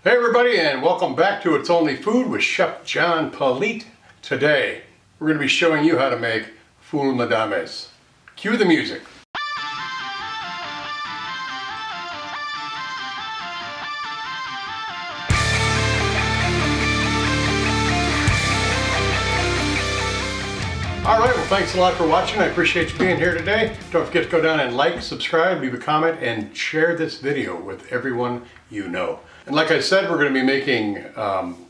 Hey everybody, and welcome back to It's Only Food with Chef John Politte. Today, we're going to be showing you how to make Ful Medames. Cue the music. Alright, well thanks a lot for watching. I appreciate you being here today. Don't forget to go down and like, subscribe, leave a comment, and share this video with everyone you know. And like I said, we're going to be making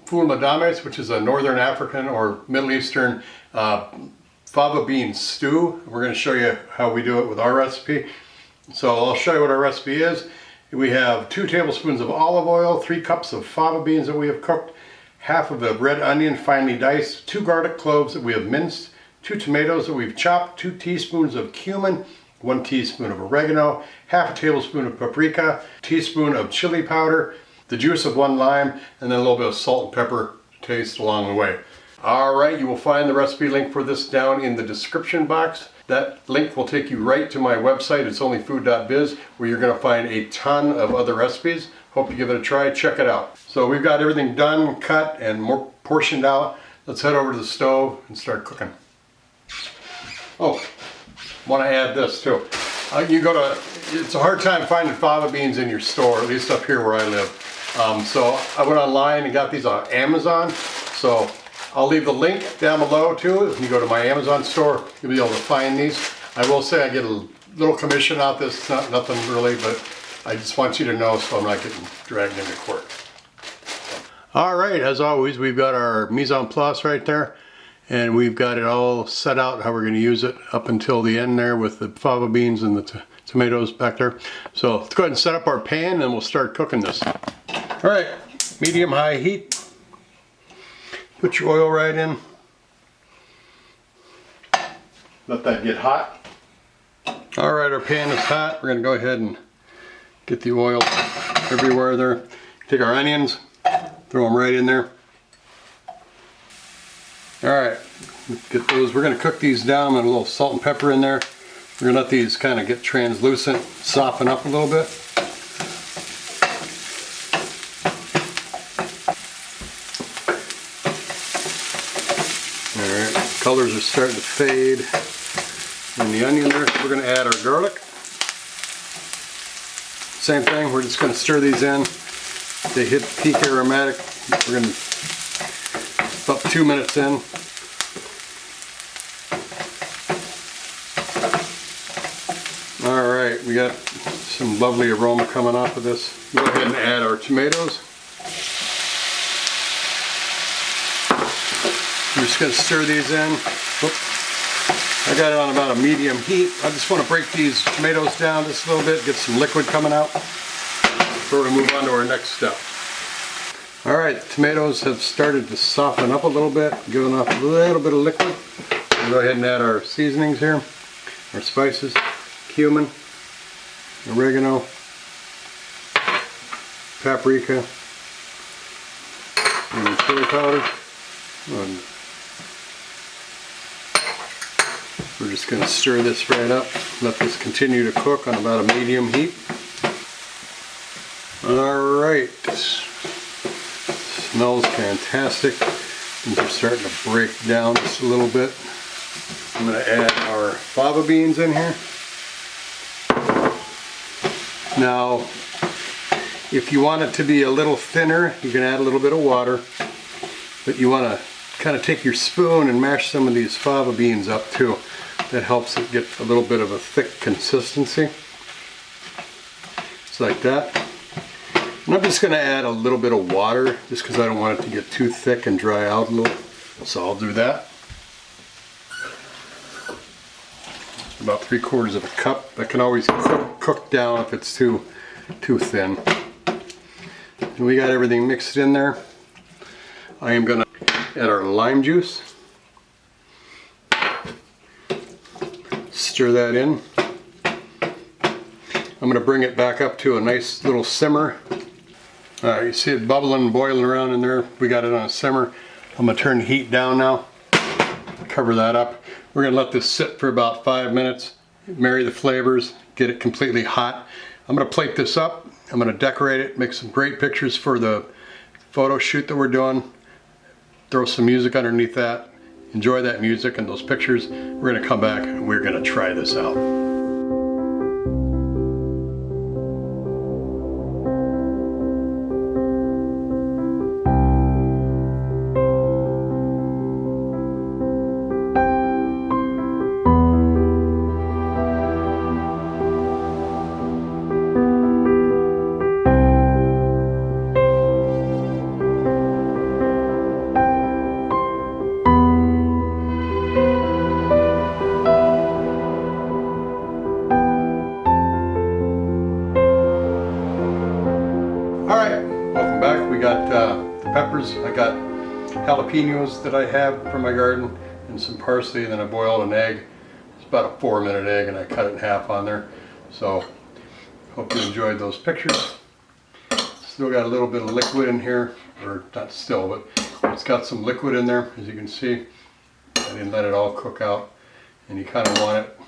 Ful Medames, which is a Northern African or Middle Eastern fava bean stew. We're going to show you how we do it with our recipe. So I'll show you what our recipe is. We have 2 tablespoons of olive oil, 3 cups of fava beans that we have cooked, half of a red onion finely diced, 2 garlic cloves that we have minced, 2 tomatoes that we've chopped, 2 teaspoons of cumin, 1 teaspoon of oregano, half a tablespoon of paprika, teaspoon of chili powder, the juice of 1 lime, and then a little bit of salt and pepper to taste along the way. Alright, you will find the recipe link for this down in the description box. That link will take you right to my website, itsonlyfood.biz, where you're going to find a ton of other recipes. Hope you give it a try, check it out. So we've got everything done, cut, and more portioned out. Let's head over to the stove and start cooking. Oh, want to add this too. It's a hard time finding fava beans in your store, at least up here where I live. So I went online and got these on Amazon. So I'll leave the link down below too. If you go to my Amazon store, you'll be able to find these. I will say I get a little commission out this. It's not nothing really, but I just want you to know so I'm not getting dragged into court. All right, as always, we've got our mise en place right there. And we've got it all set out how we're going to use it up until the end there with the fava beans and the tomatoes back there. So let's go ahead and set up our pan and we'll start cooking this. All right, medium-high heat. Put your oil right in. Let that get hot. All right, our pan is hot. We're going to go ahead and get the oil everywhere there. Take our onions, throw them right in there. Alright, get those. We're going to cook these down with a little salt and pepper in there. We're going to let these kind of get translucent, soften up a little bit. Alright, colors are starting to fade in the onion there. So we're going to add our garlic. Same thing, we're just going to stir these in. They hit peak aromatic. We're going to about 2 minutes in. Alright, we got some lovely aroma coming off of this. Go ahead and add our tomatoes. We're just going to stir these in. Whoop. I got it on about a medium heat. I just want to break these tomatoes down just a little bit, get some liquid coming out before we move on to our next step. Alright, the tomatoes have started to soften up a little bit, giving off a little bit of liquid. We'll go ahead and add our seasonings here, our spices, cumin, oregano, paprika, and chili powder. And we're just going to stir this right up, let this continue to cook on about a medium heat. Alright. Smells fantastic. These are starting to break down just a little bit. I'm going to add our fava beans in here. Now, if you want it to be a little thinner, you can add a little bit of water. But you want to kind of take your spoon and mash some of these fava beans up too. That helps it get a little bit of a thick consistency. Just like that. And I'm just going to add a little bit of water just because I don't want it to get too thick and dry out a little. So I'll do that. About 3/4 of a cup. I can always cook down if it's too thin. And we got everything mixed in there. I am going to add our lime juice. Stir that in. I'm going to bring it back up to a nice little simmer. You see it bubbling, boiling around in there. We got it on a simmer. I'm going to turn the heat down now. Cover that up. We're going to let this sit for about 5 minutes. Marry the flavors. Get it completely hot. I'm going to plate this up. I'm going to decorate it. Make some great pictures for the photo shoot that we're doing. Throw some music underneath that. Enjoy that music and those pictures. We're gonna come back and we're gonna try this out. Welcome back. We got the peppers. I got jalapenos that I have from my garden and some parsley, and then I boiled an egg. It's about a 4-minute egg and I cut it in half on there. So hope you enjoyed those pictures. Still got a little bit of liquid in here, or not still, but it's got some liquid in there, as you can see. I didn't let it all cook out, and you kind of want it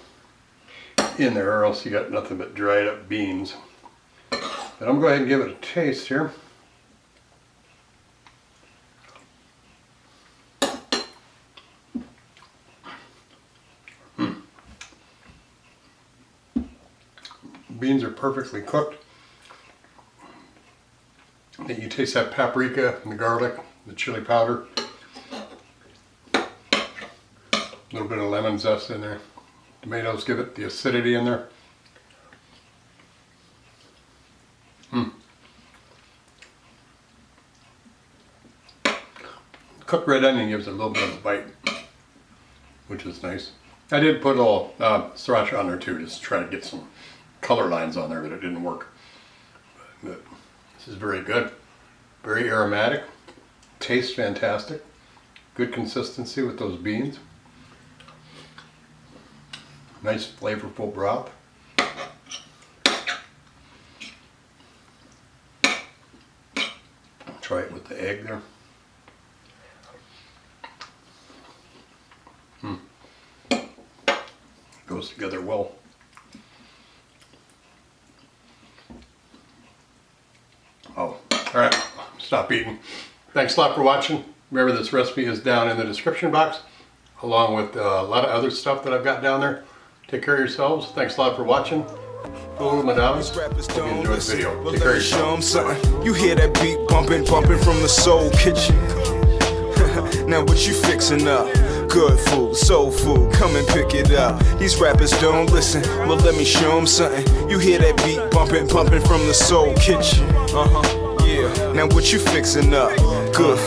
in there or else you got nothing but dried up beans. But I'm going to go ahead and give it a taste here. Beans are perfectly cooked. And you taste that paprika and the garlic, the chili powder. A little bit of lemon zest in there. Tomatoes give it the acidity in there. Cooked red onion gives it a little bit of a bite, which is nice. I did put a little sriracha on there too, just to try to get some color lines on there, but it didn't work. But this is very good. Very aromatic. Tastes fantastic. Good consistency with those beans. Nice flavorful broth. Try it with the egg there. Goes together well. Oh, alright, stop eating. Thanks a lot for watching. Remember, this recipe is down in the description box, along with a lot of other stuff that I've got down there. Take care of yourselves. Thanks a lot for watching. Ful Medames. Hope you enjoyed the video. Take care of yourselves. You hear that beat bumping from the soul kitchen. Now what you fixing up? Good food, soul food, come and pick it up. These rappers don't listen, well let me show them something. You hear that beat bumping from the soul kitchen. Yeah. Now what you fixing up? Good